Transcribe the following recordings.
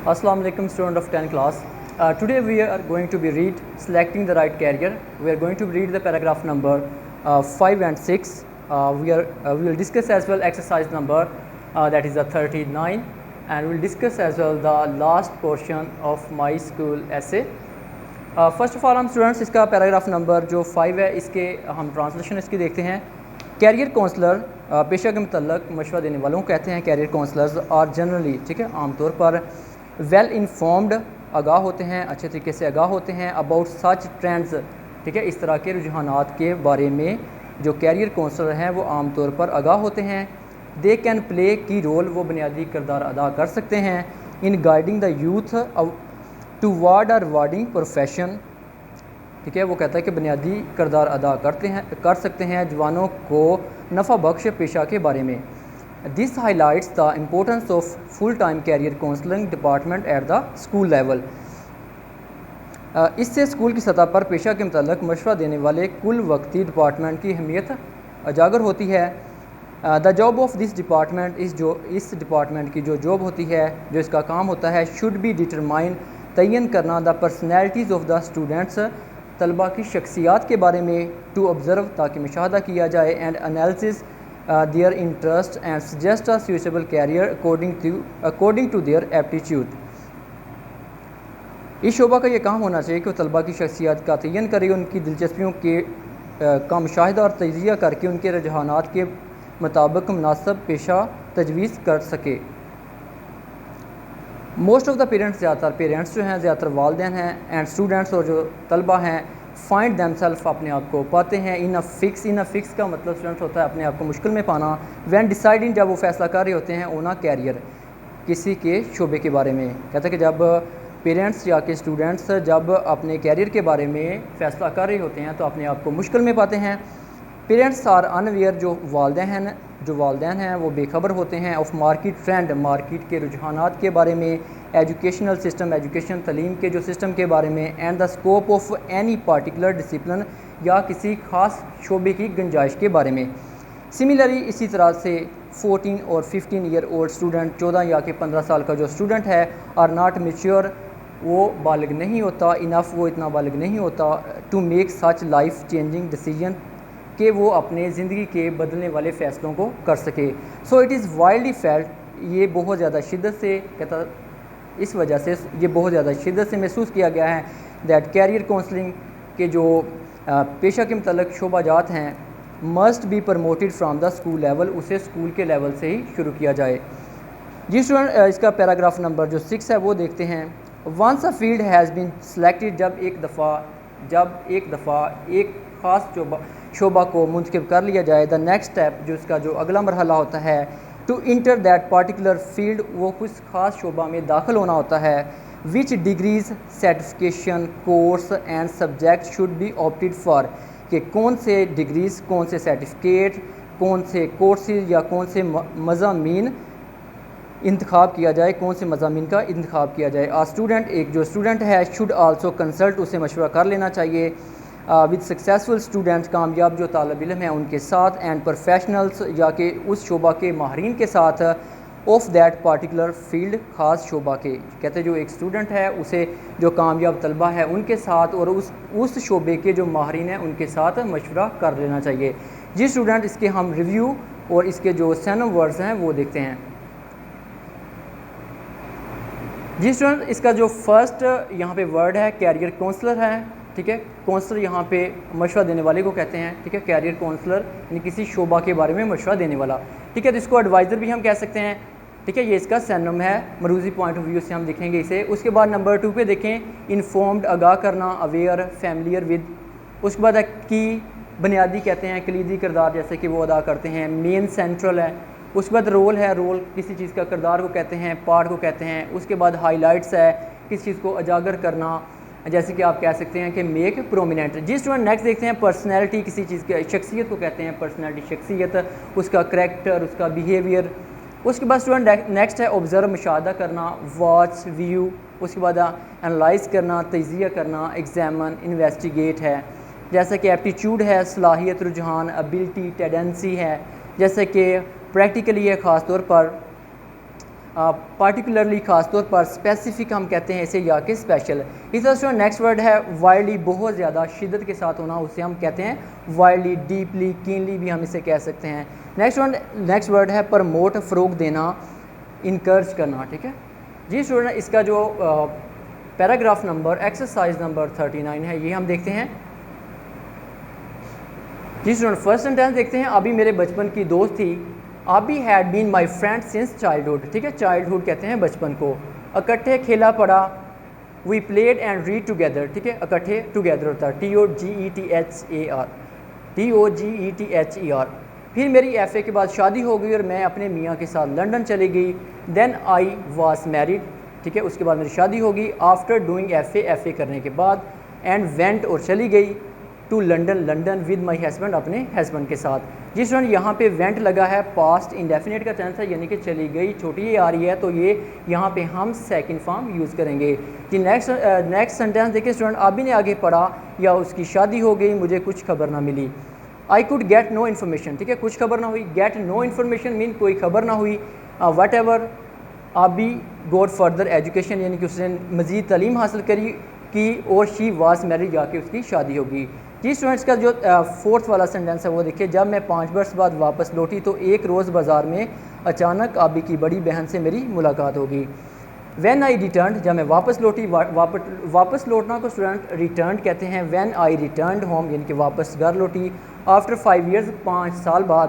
Assalamu alaikum, student of 10 class. Today we are going to be read selecting the right career. We are going to read the paragraph number 5 and 6. We will discuss as well exercise number that is the 39, and we will discuss as well the last portion of my school essay. First of all हम students इसका paragraph number जो 5 है इसके हम translation इसकी देखते हैं. Career counsellor पेशा के मतलब मशवरा देने वालों को कहते हैं. कैरियर काउंसलर्स और जनरली ठीक है आमतौर पर वेल इन्फॉर्म्ड आगाह होते हैं, अच्छे तरीके से आगाह होते हैं अबाउट सच ट्रेंड्स, ठीक है इस तरह के रुझानात के बारे में जो कैरियर काउंसलर हैं वो आमतौर पर आगाह होते हैं. They can play key role, वो बुनियादी किरदार अदा कर सकते हैं in guiding the youth towards or rewarding profession, ठीक है वो कहता है कि बुनियादी किरदार अदा कर सकते हैं जवानों को नफ़ा बख्श पेशा के बारे में. This highlights the importance of full time career counselling department at the school level. इससे स्कूल की सतह पर पेशा के मतलब मशवरा देने वाले कुल वक्ती डिपार्टमेंट की अहमियत उजागर होती है. The job of this department इस डिपार्टमेंट की जो जॉब होती है, जो इसका काम होता है, शुड बी डिटरमाइन तयन करना the personalities of the students, तलबा की शख्सियात के बारे में, टू ऑब्ज़र्व ताकि मुशाहदा किया जाए, and analysis their interest and suggest a suitable career according to their aptitude. इस शोबा का ये काम होना चाहिए कि वो तलबा की शख्सियत का तयन करे, उनकी दिलचस्पियों का मुशाहिदा और तजिया करके उनके रुझानात के मुताबिक मुनासिब पेशा तजवीज़ कर सके. मोस्ट ऑफ द पेरेंट्स, ज़्यादातर पेरेंट्स जो हैं, ज़्यादातर वालिदैन हैं, एंड स्टूडेंट्स और जो तलबा हैं, फाइंड दैमसेल्फ अपने आप को पाते हैं इन अ फिक्स का मतलब स्टूडेंट्स होता है अपने आप को मुश्किल में पाना. व्हेन डिसाइडिंग, जब वो फैसला कर रहे होते हैं, ओना कैरियर किसी के शोबे के बारे में. कहते हैं कि जब पेरेंट्स या के स्टूडेंट्स जब अपने कैरियर के बारे में फ़ैसला कर रहे होते हैं तो अपने आप को मुश्किल में पाते हैं. पेरेंट्स आर अनअवेयर, जो वालिदैन हैं वो बेखबर होते हैं, ऑफ मार्केट ट्रेंड, मार्केट के रुझानात के बारे में, एजुकेशनल सिस्टम, एजुकेशन तलीम के जो सिस्टम के बारे में, and the scope of any particular discipline, या किसी ख़ास शोबे की गुंजाइश के बारे में. सिमिलरली इसी तरह से 14 और 15 ईयर ओल्ड स्टूडेंट, 14 या कि 15 साल का जो स्टूडेंट है, आर नॉट मेच्योर, वो बालिग नहीं होता इनफ, वो इतना बालिग नहीं होता to make such life changing decision, कि वो अपने ज़िंदगी के बदलने वाले फ़ैसलों को कर सके. So it is wildly felt, ये बहुत ज़्यादा शिद्दत से कहता, इस वजह से ये बहुत ज़्यादा शिद्दत से महसूस किया गया है दैट कैरियर काउंसलिंग के जो पेशा के मतलब शोबाजात हैं, must be promoted from the school level, उसे स्कूल के लेवल से ही शुरू किया जाए. जी स्टूडेंट, इसका पैराग्राफ नंबर जो 6 है वो देखते हैं. Once a field has been selected, जब एक दफ़ा एक ख़ास शोबा को मुंतखब कर लिया जाए, द नेक्स्ट स्टेप, जो इसका जो अगला मरहला होता है, to enter that particular field, वो कुछ ख़ास शोबा में दाखिल होना होता है. Which degrees, certification, course and subject should be opted for, कि कौन से डिग्रीज़, कौन से सर्टिफिकेट, कौन से कोर्सेज या कौन से मज़ामीन इंतखाब किया जाए, कौन से मज़ामीन का इंतखाब किया जाए. आ स्टूडेंट, एक जो स्टूडेंट है, शुड आल्सो कंसल्ट, उसे मशवरा कर लेना चाहिए विद सक्सेसफुल स्टूडेंट्स, कामयाब जो तालिब इल्म हैं उनके साथ, एंड प्रोफेशनल्स, या कि उस शोबा के माहरीन के साथ, ऑफ दैट पार्टिकुलर फील्ड, ख़ास शोबा के. कहते हैं जो एक स्टूडेंट है उसे जो कामयाब तलबा है उनके साथ और उस शोबे के जो माहरीन हैं उनके साथ मशवरा कर लेना चाहिए. जी स्टूडेंट, इसके हम रिव्यू और इसके जो सिनोनिम वर्ड्स हैं वो देखते हैं. जी स्टूडेंट, इसका जो फर्स्ट यहाँ पे वर्ड है कैरियर काउंसलर है, ठीक है. काउंसलर यहाँ पे मशवरा देने वाले को कहते हैं, ठीक है. कैरियर काउंसलर यानी किसी शोबा के बारे में मशवरा देने वाला, ठीक है. तो इसको एडवाइज़र भी हम कह सकते हैं, ठीक है. ये इसका सिनोनिम है, मरूजी पॉइंट ऑफ व्यू से हम देखेंगे इसे. उसके बाद नंबर 2 पे देखें, इन्फॉर्म्ड, आगाह करना, अवेयर, फैमिलियर विद. उसके बाद की बुनियादी कहते हैं कलीदी किरदार जैसे कि वो अदा करते हैं, मेन सेंट्रल है. उसके बाद रोल है, रोल किसी चीज़ का किरदार को कहते हैं, पार्ट को कहते हैं. उसके बाद हाईलाइट्स है, किसी चीज़ को उजागर करना, जैसे कि आप कह सकते हैं कि मेक प्रोमिनेंट. जी स्टूडेंट, नेक्स्ट देखते हैं पर्सनैलिटी, किसी चीज़ की शख्सियत को कहते हैं पर्सनैलिटी, शख्सियत, उसका करैक्टर, उसका बिहेवियर. उसके बाद स्टूडेंट नेक्स्ट है ऑब्ज़र्व, मुशाहदा करना, वॉच, व्यू. उसके बाद एनालाइज करना, तजिया करना, एग्जामन, इन्वेस्टिगेट है. जैसे कि एप्टीट्यूड है, सलाहियत, रुझान, एबिलिटी, टेंडेंसी है. जैसे कि प्रैक्टिकली है, ख़ास तौर पर پارٹیکولرلی خاص طور پر، اسپیسیفک ہم کہتے ہیں اسے یا کہ اسپیشل. اس طرح سے نیکسٹ ورڈ ہے وائلڈلی، بہت زیادہ شدت کے ساتھ ہونا، اسے ہم کہتے ہیں وائلڈلی. ڈیپلی، کینلی بھی ہم اسے کہہ سکتے ہیں. نیکسٹ ورڈ ہے پروموٹ، فروغ دینا، انکرج کرنا. ٹھیک ہے جی اسٹوڈنٹ، اس کا جو پیراگراف نمبر ایکسرسائز نمبر 39 ہے یہ ہم دیکھتے ہیں. جی اسٹوڈنٹ فرسٹ سینٹینس دیکھتے ہیں. ابھی میرے بچپن کی دوست تھی. ابھی had been my friend since childhood. ٹھیک ہے، چائلڈہڈ کہتے ہیں بچپن کو. اکٹھے کھیلا پڑا، وی پلیڈ اینڈ ریڈ ٹوگیدر. ٹھیک ہے، اکٹھے ٹوگیدر ہوتا ہے TOGETHER. پھر میری ایف اے کے بعد شادی ہو گئی اور میں اپنے میاں کے ساتھ لنڈن چلی گئی. دین آئی واز میریڈ. ٹھیک ہے، اس کے بعد میری شادی ہوگی. آفٹر ڈوئنگ ایف اے کرنے کے بعد. اینڈ وینٹ، اور چلی گئی to London with my husband, اپنے ہسبینڈ کے ساتھ. جی اسٹوڈنٹ یہاں پہ وینٹ لگا ہے، پاسٹ انڈیفینیٹ کا ٹینس ہے، یعنی کہ چلی گئی چھوٹی یہ آ رہی ہے، تو یہ یہاں پہ ہم سیکنڈ فارم یوز کریں گے. جی نیکسٹ سینٹینس دیکھیں اسٹوڈنٹ. ابھی نے آگے پڑھا یا اس کی شادی ہو گئی، مجھے کچھ خبر نہ ملی. I could get no information. ٹھیک ہے، کچھ خبر نہ ہوئی. گیٹ نو انفارمیشن مین کوئی خبر نہ ہوئی. What ever. ابھی گوٹ فردر ایجوکیشن، یعنی کہ اس نے مزید تعلیم حاصل کی اور شی واز میریڈ، جا کے اس کی شادی ہوگی. جی اسٹوڈنٹس کا جو فورتھ والا سینٹینس ہے وہ دیکھیے. جب میں 5 برس بعد واپس لوٹی تو ایک روز بازار میں اچانک آبی کی بڑی بہن سے میری ملاقات ہوگی. وین آئی ریٹرنڈ، جب میں واپس لوٹی. واپس لوٹنا کو اسٹوڈنٹ ریٹرنڈ کہتے ہیں. وین آئی ریٹرنڈ ہوم، یعنی کہ واپس گھر لوٹی. آفٹر 5 ایئرز، 5 سال بعد.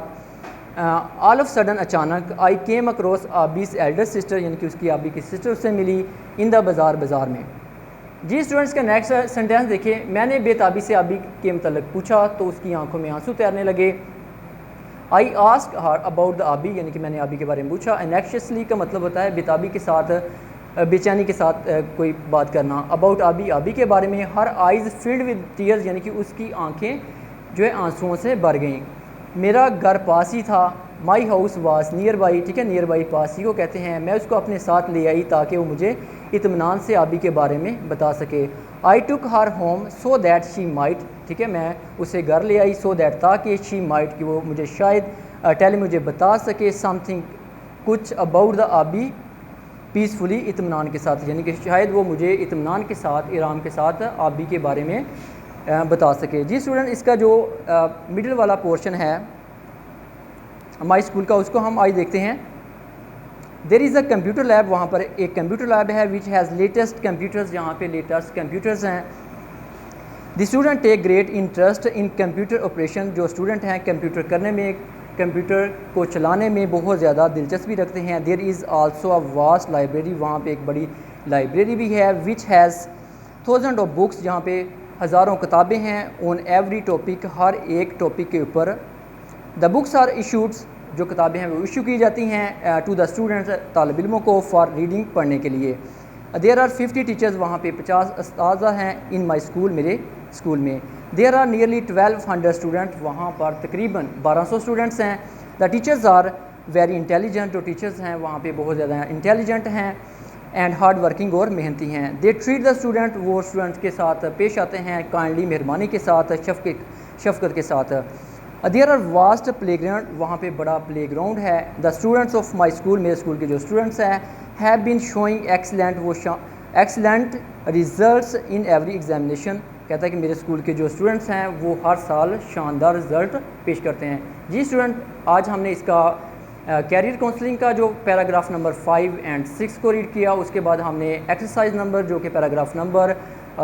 آل آف سڈن، اچانک. I came across Abby's elder sister, یعنی کہ اس کی آبی کی سسٹر سے ملی. ان دا بازار میں. جی اسٹوڈنٹس کا نیکسٹ سینٹینس دیکھیے. میں نے بے تابی سے آبی کے متعلق پوچھا تو اس کی آنکھوں میں آنسو تیرنے لگے. I ask her about the آبی، یعنی کہ میں نے آبی کے بارے میں پوچھا. انیکشیسلی کا مطلب ہوتا ہے بے تابی کے ساتھ، بے چینی کے ساتھ کوئی بات کرنا. اباؤٹ آبی کے بارے میں. Her eyes flood with tears, یعنی کہ اس کی آنکھیں جو ہے آنسوؤں سے بھر گئیں. میرا گھر پاس ہی تھا. My house was near by. ٹھیک ہے، نیئر بائی پاس ہی کو کہتے ہیں. میں اس کو اپنے ساتھ لے آئی تاکہ وہ مجھے اطمینان سے آبی کے بارے میں بتا سکے. I took her home so that she might. ٹھیک ہے، میں اسے گھر لے آئی سو دیٹ، تاکہ شی مائٹ، کہ وہ مجھے شاید مجھے بتا سکے سم تھنگ، کچھ اباؤٹ دا آبی پیسفلی، اطمینان کے ساتھ، یعنی کہ شاید وہ مجھے اطمینان کے ساتھ، آرام کے ساتھ آبی کے بارے میں بتا سکے. جی اسٹوڈنٹ اس کا جو مڈل والا پورشن ہے ہمارے اسکول کا، اس کو ہم آج دیکھتے ہیں. There is a computer lab. وہاں پر ایک کمپیوٹر لیب ہے. Which has latest computers. یہاں پہ لیٹسٹ کمپیوٹرز ہیں. The student take great interest in computer operation. جو اسٹوڈنٹ ہیں کمپیوٹر کرنے میں، کمپیوٹر کو چلانے میں بہت زیادہ دلچسپی رکھتے ہیں. There is also a vast library. وہاں پہ ایک بڑی لائبریری بھی ہے. Which has thousand of books. جہاں پہ ہزاروں کتابیں ہیں. آن ایوری ٹاپک، ہر ایک ٹاپک کے اوپر. The books are issued. جو کتابیں ہیں وہ ایشو کی جاتی ہیں ٹو دا اسٹوڈنٹس، طالب علموں کو، فار ریڈنگ، پڑھنے کے لیے. There are 50 teachers. وہاں پہ 50 اساتذہ ہیں. ان مائی اسکول، میرے اسکول میں. There are nearly 1200 student. وہاں پر تقریباً 1200 اسٹوڈنٹس ہیں. The teachers are very intelligent. جو ٹیچرز ہیں وہاں پہ بہت زیادہ انٹیلیجنٹ ہیں. اینڈ ہارڈ ورکنگ، اور محنتی ہیں. They treat the student. وہ اسٹوڈنٹس کے ساتھ پیش آتے ہیں کائنڈلی، مہربانی کے ساتھ، شفقت کے ساتھ. There are vast playground. وہاں پہ بڑا پلے گراؤنڈ ہے. The students of my school, میرے اسکول کے جو اسٹوڈنٹس ہیں، ہیو بین شوئنگ ایکسلنٹ. وہ excellent results in every examination. کہتا ہے کہ میرے اسکول کے جو اسٹوڈنٹس ہیں وہ ہر سال شاندار رزلٹ پیش کرتے ہیں. جی اسٹوڈنٹ آج ہم نے اس کا کیریئر کاؤنسلنگ کا جو پیراگراف نمبر 5 اینڈ 6 کو ریڈ کیا. اس کے بعد ہم نے ایکسرسائز نمبر، جو کہ پیراگراف نمبر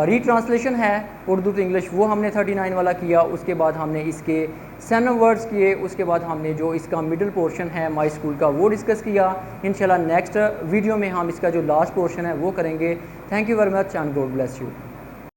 ری ٹرانسلیشن ہے اردو ٹو انگلش، وہ ہم نے 39 والا کیا. اس کے بعد ہم نے اس کے سینم ورڈز کیے. اس کے بعد ہم نے جو اس کا مڈل پورشن ہے مائی اسکول کا وہ ڈسکس کیا. انشاءاللہ نیکسٹ ویڈیو میں ہم اس کا جو لاسٹ پورشن ہے وہ کریں گے. Thank you very much and God bless you.